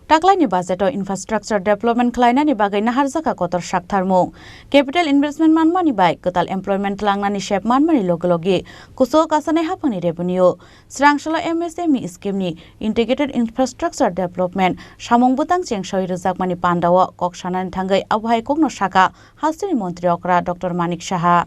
Taklani budgeto infrastructure development khlainani bagai naharjaka kotor saktharmung capital investment manmani bai ketal employment langnani shep manmani logi kusok asane hapangni revenue srangsalo MSME scheme ni integrated infrastructure development samung butang chengsoi rejakmani pandawo koksanani thangai abhai kokno saka hastini montri okra Dr. Manik Saha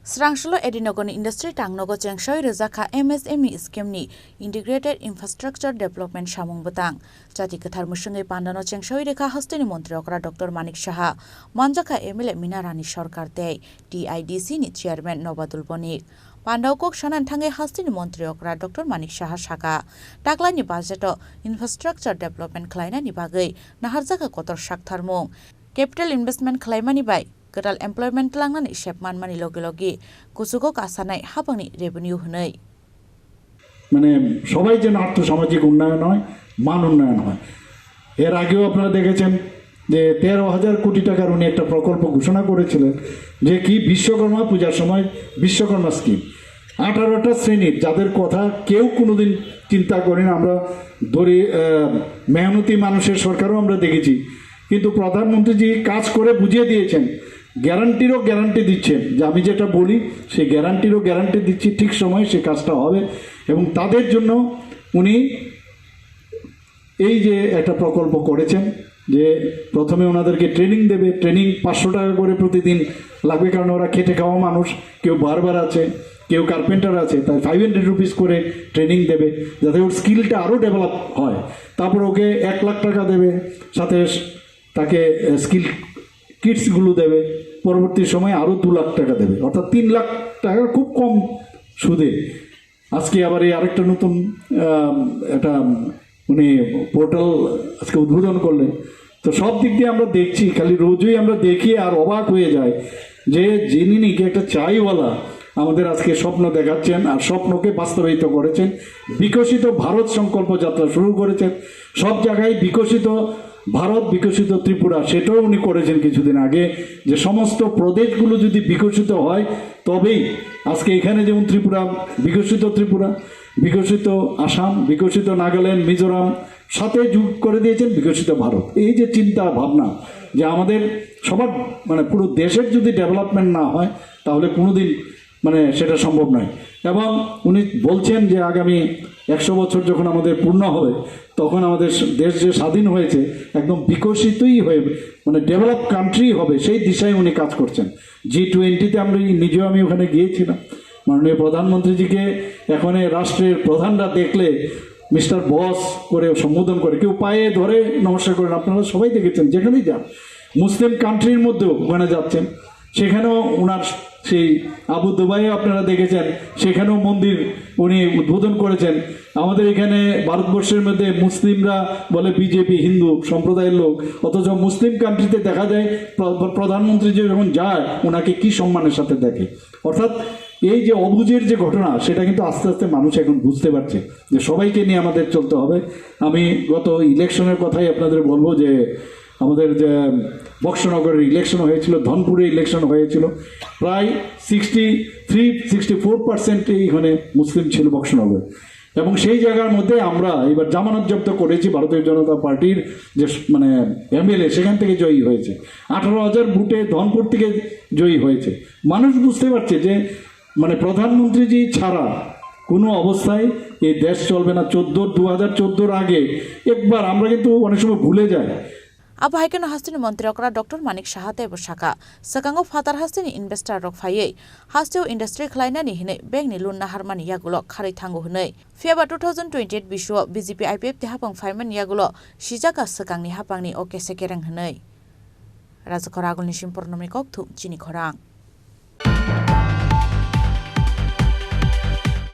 Srangsalo Edinogoni Industry Tangnogo Chengsoi Rezaka MSME scheme ni integrated infrastructure development samung butang jati kathar musungai pandano chengsoi rekha hastini montri okra Dr. Manik Saha manjaka MLA Minarani Sarkar tei TIDC ni chairman Nobadul Bonik Pandau kok sanan thangai hastini montri okra Dr. Manik Saha saka taklani budgeto infrastructure development khlainani bagai naharjaka kotor saktharmung capital investment khlaimani bai Ketal employment langnani shepman mani logi kusuko kasanai hapangni revenue hunai মানে সবাই যেন আর্থসামাজিক উন্নয়ন হয় মান উন্নয়ন হয় এর আগেও আপনারা দেখেছেন যে 13,000 কোটি টাকার উনি একটা প্রকল্প ঘোষণা করেছিলেন যে কি বিশ্বকর্মা পূজার সময় বিশ্বকর্মা স্কিম 18টা শ্রেণীর যাদের কথা কেউ কোনোদিন চিন্তা করেন আমরা মেহনতি মানুষের সরকারও আমরা দেখেছি কিন্তু প্রধানমন্ত্রীজি কাজ করে বুঝিয়ে দিয়েছেন গ্যারান্টিরও গ্যারান্টি দিচ্ছেন যে আমি যেটা বলি সেই গ্যারান্টিরও গ্যারান্টি দিচ্ছি ঠিক সময়ে সে কাজটা হবে এবং তাদের জন্য উনি এই যে একটা প্রকল্প করেছেন যে প্রথমে ওনাদেরকে ট্রেনিং দেবে ট্রেনিং 500 টাকা করে প্রতিদিন লাগবে কারণ ওরা খেটে খাওয়া মানুষ কেউ বারবার আছে কেউ কার্পেন্টার আছে তাই 500 রুপিস করে ট্রেনিং দেবে যাতে ওর স্কিলটা আরও ডেভেলপ হয় তারপর ওকে 1 লাখ টাকা দেবে সাথে তাকে স্কিল কিটসগুলো দেবে পরবর্তী সময়ে আরও 2 লাখ টাকা দেবে অর্থাৎ 3 লাখ টাকা খুব কম সুদে আজকে আবার এই আরেকটা নতুন একটা উনি পোর্টাল আজকে উদ্বোধন করলেন তো সব দিক দিয়ে আমরা দেখছি খালি রোজই আমরা দেখি আর অবাক হয়ে যায় যে যিনি নাকি একটা চাইওয়ালা আমাদের আজকে স্বপ্ন দেখাচ্ছেন আর স্বপ্নকে বাস্তবায়িত করেছেন বিকশিত ভারত সংকল্প যাত্রা শুরু করেছেন সব জায়গায় বিকশিত ভারত বিকশিত ত্রিপুরা সেটাও উনি করেছেন কিছুদিন আগে যে সমস্ত প্রদেশগুলো যদি বিকশিত হয় তবেই আজকে এখানে যেমন ত্রিপুরা বিকশিত আসাম বিকশিত নাগাল্যান্ড মিজোরাম সাথে যোগ করে দিয়েছেন বিকশিত ভারত এই যে চিন্তা ভাবনা যে আমাদের সবার মানে পুরো দেশের যদি ডেভেলপমেন্ট না হয় তাহলে কোনোদিন মানে সেটা সম্ভব নয় এবং উনি বলছেন যে আগামী 100 বছর যখন আমাদের পূর্ণ হবে তখন আমাদের দেশ যে স্বাধীন হয়েছে একদম বিকশিতই হয়ে মানে ডেভেলপ কান্ট্রি হবে সেই দিশায় উনি কাজ করছেন G20-তে আমি ওখানে গিয়েছিলাম মাননীয় প্রধানমন্ত্রীজিকে এখন রাষ্ট্রের প্রধানরা দেখলে মিস্টার বস করে সম্বোধন করে কেউ পায়ে ধরে নমস্কার করেন আপনারা সবাই দেখেছেন যেখানেই যান মুসলিম কান্ট্রির মধ্যেও ওখানে যাচ্ছেন সেখানেও ওনার সেই আবু দুবাইয়ে আপনারা দেখেছেন সেখানেও মন্দির উনি উদ্বোধন করেছেন আমাদের এখানে ভারতবর্ষের মধ্যে মুসলিমরা বলে বিজেপি হিন্দু সম্প্রদায়ের লোক অথচ মুসলিম কান্ট্রিতে দেখা যায় প্রধানমন্ত্রী যখন যায় ওনাকে কি সম্মানের সাথে দেখে অর্থাৎ এই যে অবুঝের যে ঘটনা সেটা কিন্তু আস্তে আস্তে মানুষ এখন বুঝতে পারছে যে সবাইকে নিয়ে আমাদের চলতে হবে আমি গত ইলেকশনের কথাই আপনাদের বলবো যে আমাদের যে বক্সনগরের ইলেকশন হয়েছিল ধনপুরে ইলেকশন হয়েছিল প্রায় 63-64% এখানে মুসলিম ছিল বক্সনগর এবং সেই জায়গার মধ্যে আমরা এবার জামানত জব্দ করেছি ভারতীয় জনতা পার্টির যে মানে MLA সেখান থেকে জয়ী হয়েছে 18,000 ভোটে ধনপুর থেকে জয়ী হয়েছে মানুষ বুঝতে পারছে যে মানে প্রধানমন্ত্রীজি ছাড়া কোনো অবস্থায় এই দেশ চলবে না 2014 আগে একবার আমরা কিন্তু অনেক সময় ভুলে যাই Abahaikan hastini montri okra Dr. Manik Saha tebo saka sakango fatar hastini investor rok phaiye hasteo industry khlainani hine bank ni loan naharmani yagulo kharai thango hunai February 2028 biswa BJP IPF te hapang phaiman yagulo sijaka sakangni hapangni oke sekerang hunai Rajakora agulni simpurnomni kokthum chini khorang